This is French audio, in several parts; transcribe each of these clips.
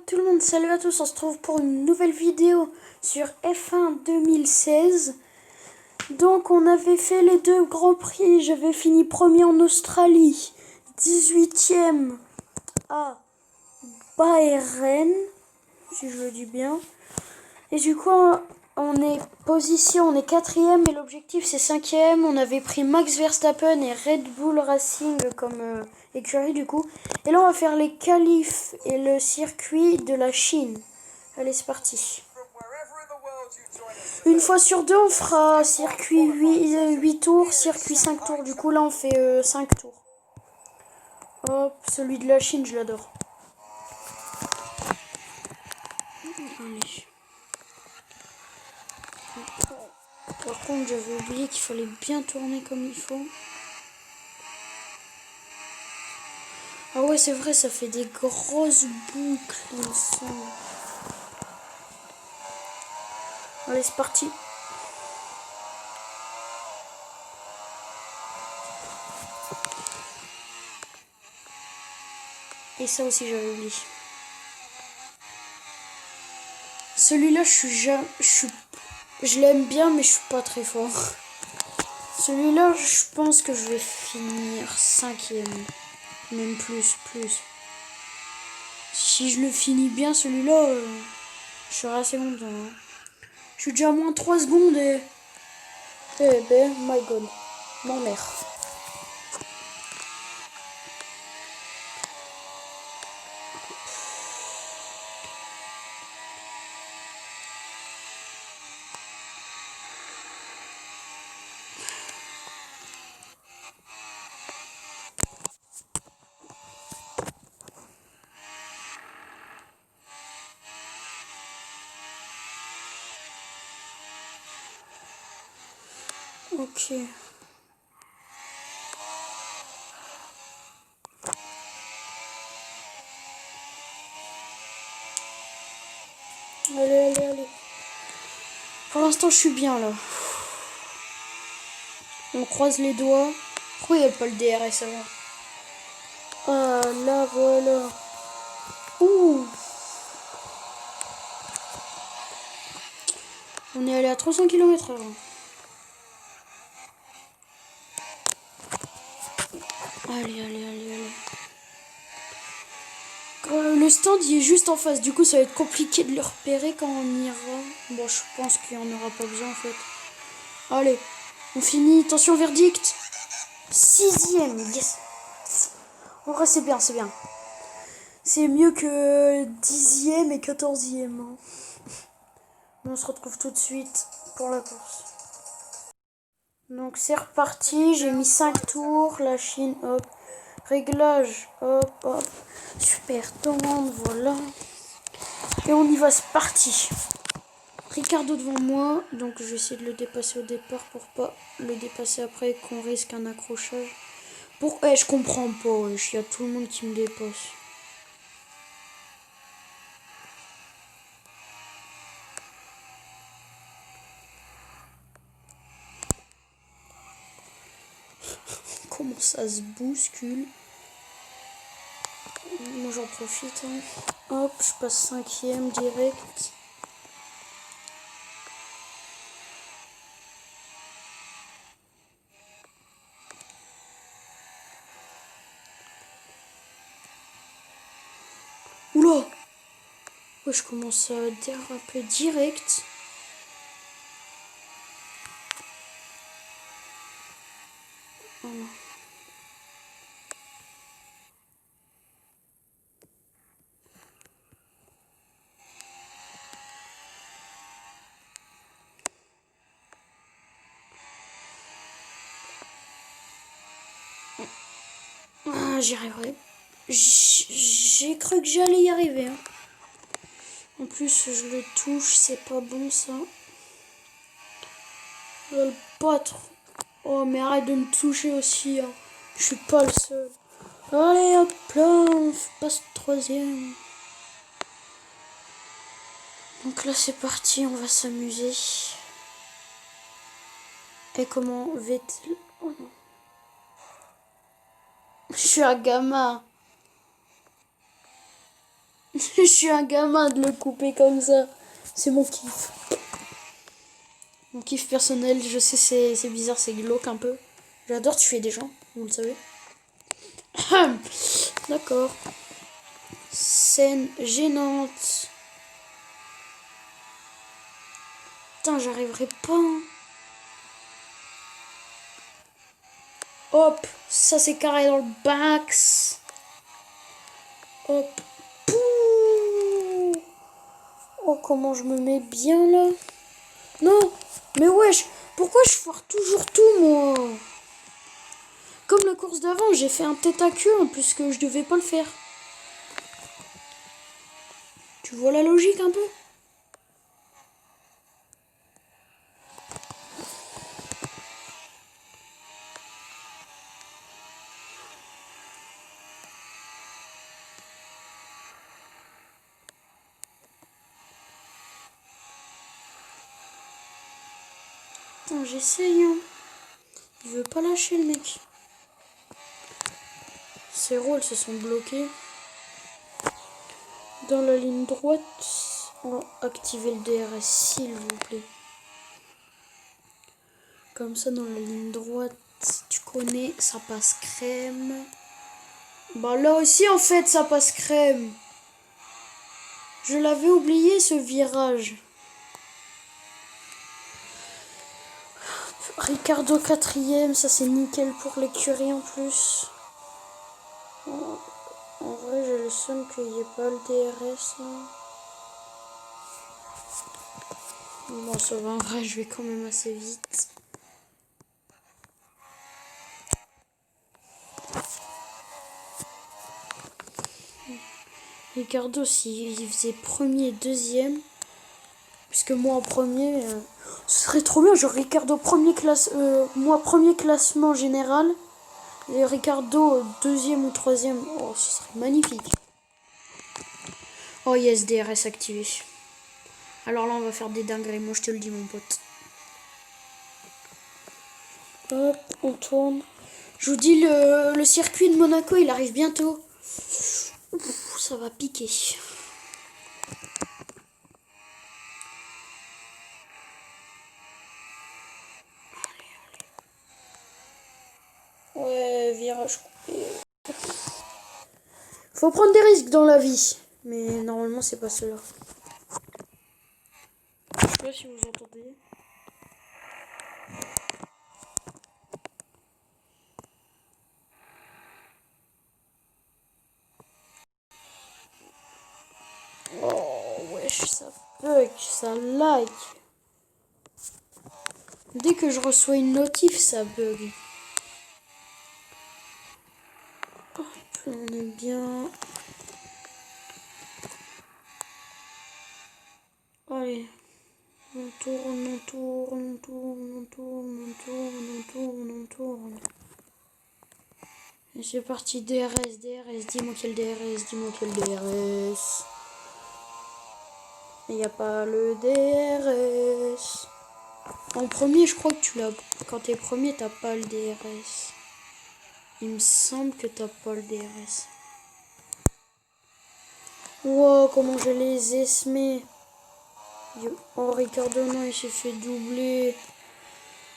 tout le monde, salut à tous, on se retrouve pour une nouvelle vidéo sur F1 2016. Donc on avait fait les deux grands prix, j'avais fini premier en Australie, 18e à Bahreïn, si je le dis bien. Et du coup on est position, on est 4e et l'objectif c'est 5e. On avait pris Max Verstappen et Red Bull Racing comme écurie du coup. Et là on va faire les qualifs et le circuit de la Chine. Allez, c'est parti. Une fois sur deux, on fera circuit 8 tours, circuit 5 tours. Du coup, là, on fait 5 tours. Hop, celui de la Chine, je l'adore. Allez. Par contre, j'avais oublié qu'il fallait bien tourner comme il faut. Ah ouais, c'est vrai, ça fait des grosses boucles, il me semble. Allez, c'est parti. Et ça aussi, j'avais oublié. Celui-là, je l'aime bien, mais je suis pas très fort. Celui-là, je pense que je vais finir 5e. Même plus. Si je le finis bien, celui-là, je serai assez content. Hein. Je suis déjà à moins 3 secondes et... Eh ben, my god. Mon mère. Ok. Allez. Pour l'instant, je suis bien, là. On croise les doigts. Pourquoi il n'y a pas le DRS avant? Ah, là, voilà. Ouh. On est allé à 300 km/h. Allez. Le stand il est juste en face, du coup ça va être compliqué de le repérer quand on ira. Bon, je pense qu'il n'y en aura pas besoin en fait. Allez, on finit, attention verdict. 6e, yes. En vrai c'est bien. C'est mieux que 10e et 14e. Hein. On se retrouve tout de suite pour la course. Donc c'est reparti, j'ai mis 5 tours, la Chine, hop. Réglage, hop. Super tendre, voilà. Et on y va, c'est parti. Ricardo devant moi, donc je vais essayer de le dépasser au départ pour pas le dépasser après qu'on risque un accrochage. Je comprends pas, il y a tout le monde qui me dépasse. Comment ça se bouscule. Moi j'en profite. Hein. Hop, je passe 5e direct. Oula! Ouais, je commence à déraper direct. Voilà. Ah, j'y arriverai. J'ai cru que j'allais y arriver. Hein. En plus, je le touche, c'est pas bon ça. Le battre. Oh, mais arrête de me toucher aussi. Hein. Je suis pas le seul. Allez, hop là, on passe 3e. Donc là, c'est parti, on va s'amuser. Et comment Vettel... Oh non. Je suis un gamin. Je suis un gamin de le couper comme ça. C'est mon kiff. Mon kiff personnel, je sais c'est bizarre, c'est glauque un peu. J'adore tuer des gens, vous le savez. D'accord. Scène gênante. Putain, j'arriverai pas. Hein. Hop, ça c'est carré dans le bax. Hop. Pouh. Oh, comment je me mets bien là. Non, mais wesh, pourquoi je foire toujours tout moi? Comme la course d'avant, j'ai fait un tête à queue en plus que je devais pas le faire. Tu vois la logique un peu? Putain, j'essaye. Hein. Il veut pas lâcher le mec. Ces roues, elles se sont bloquées. Dans la ligne droite, on va activer le DRS s'il vous plaît. Comme ça, dans la ligne droite, tu connais, ça passe crème. Bah là aussi, en fait, ça passe crème. Je l'avais oublié, ce virage. Ricardo 4ème, ça c'est nickel pour l'écurie en plus. En vrai, j'ai le seum qu'il n'y ait pas le DRS là. Bon, ça va, en vrai, je vais quand même assez vite. Ricardo, s'il faisait premier et deuxième, puisque moi en premier, ce serait trop bien, genre Ricardo moi premier classement général, et Ricardo deuxième ou troisième, oh ce serait magnifique. Oh yes, DRS activé. Alors là on va faire des dingueries, moi je te le dis mon pote. Hop, on tourne. Je vous dis, le circuit de Monaco, il arrive bientôt. Ouf, ça va piquer. Ouais, virage coupé. Faut prendre des risques dans la vie. Mais normalement, c'est pas cela. Je sais pas si vous entendez. Oh, wesh, ça bug, ça lag. Dès que je reçois une notif, ça bug. Hop, on est bien. Allez. On tourne, on tourne, on tourne, on tourne, on tourne, on tourne, on tourne. Et c'est parti, DRS, DRS, dis-moi quel DRS, dis-moi quel DRS. Il n'y a pas le DRS. En premier, je crois que tu l'as. Quand t'es premier, t'as pas le DRS. Il me semble que t'as pas le DRS. Wow, comment je les esmés. Oh, Ricardo, non, il s'est fait doubler.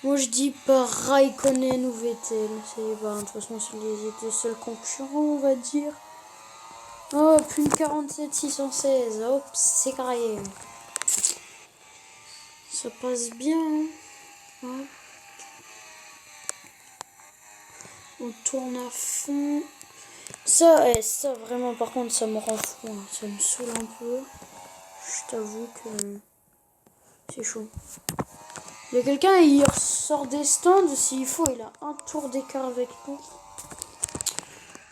Moi, je dis pas Raikkonen ou Vettel. De toute façon, c'est les deux seuls concurrents, on va dire. Hop, une 47-616. Hop, c'est carré. Ça passe bien. Hein. On tourne à fond. Ça, ça vraiment, par contre, ça me rend fou. Hein. Ça me saoule un peu. Je t'avoue que c'est chaud. Il y a quelqu'un, il ressort des stands. S'il faut, il a un tour d'écart avec nous.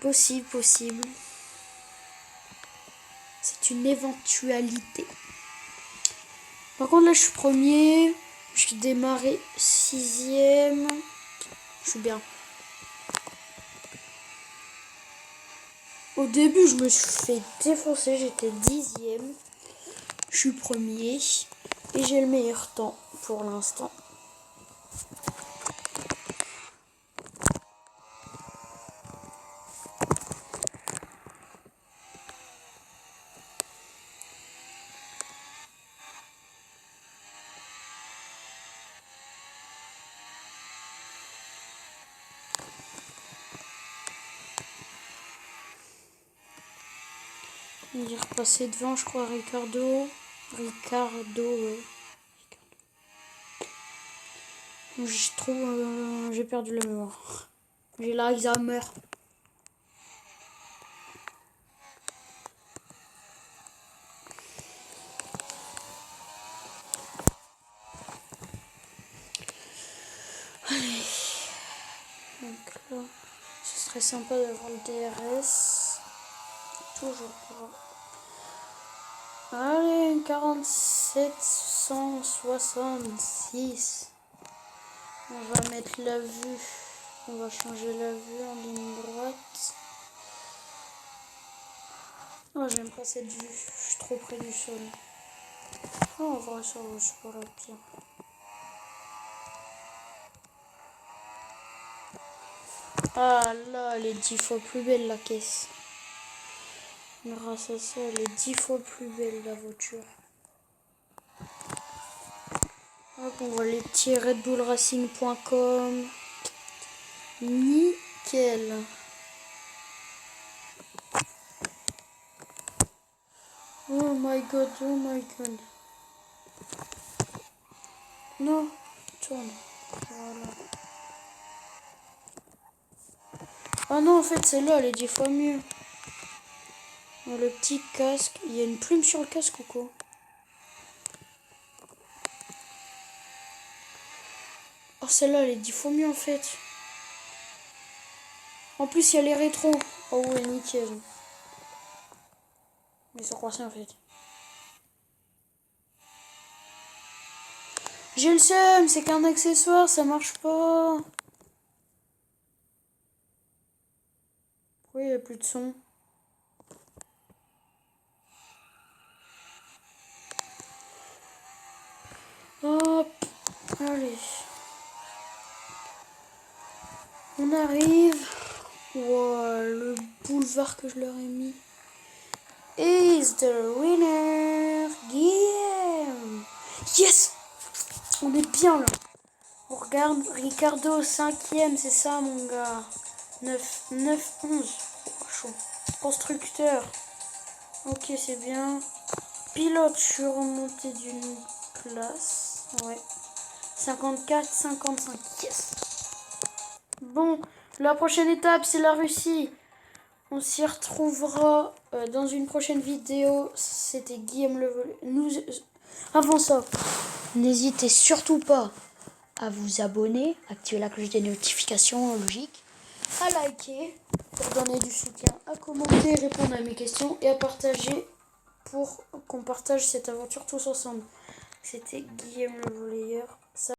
Possible, possible. C'est une éventualité. Par contre, là, je suis premier. Je suis démarré 6ème. Je suis bien. Au début, je me suis fait défoncer. J'étais 10ème. Je suis premier. Et j'ai le meilleur temps pour l'instant. Il est repassé devant, je crois, Ricardo. Ouais. J'ai perdu la mémoire. J'ai l'Alzheimer. Allez. Donc là, ce serait sympa d'avoir le DRS. Toujours pas. Allez, 4766. On va mettre la vue. On va changer la vue en ligne droite. Oh, j'aime pas cette vue. Je suis trop près du sol. Oh, en vrai, ça va, c'est pas la pire. Ah là, elle est 10 fois plus belle la caisse. Grâce à ça, elle est 10 fois plus belle la voiture. Hop, on voit les petits redbullracing.com. Nickel. Oh my god, oh my god. Non, tourne. Voilà. Ah non, en fait, celle-là, elle est 10 fois mieux. Oh, le petit casque. Il y a une plume sur le casque ou quoi? Oh, celle-là, elle est 10 fois mieux en fait. En plus, il y a les rétros. Oh ouais, nickel. Mais c'est quoi ça en fait? J'ai le seum, c'est qu'un accessoire, ça marche pas. Pourquoi il n'y a plus de son? Hop, allez. On arrive. Wow, le boulevard que je leur ai mis. Is the winner, Guillaume. Yes! On est bien là. On regarde Ricardo 5ème, c'est ça mon gars. 9, 11. Oh, chaud. Constructeur. Ok, c'est bien. Pilote, je suis remonté d'une place. Ouais. 54, 55. Yes! Bon, la prochaine étape, c'est la Russie. On s'y retrouvera dans une prochaine vidéo. C'était Guillaume Le Volleyeur. Avant ça, n'hésitez surtout pas à vous abonner, activer la cloche des notifications, logique, à liker pour donner du soutien, à commenter, répondre à mes questions et à partager pour qu'on partage cette aventure tous ensemble. C'était Guillaume Le Volleyeur.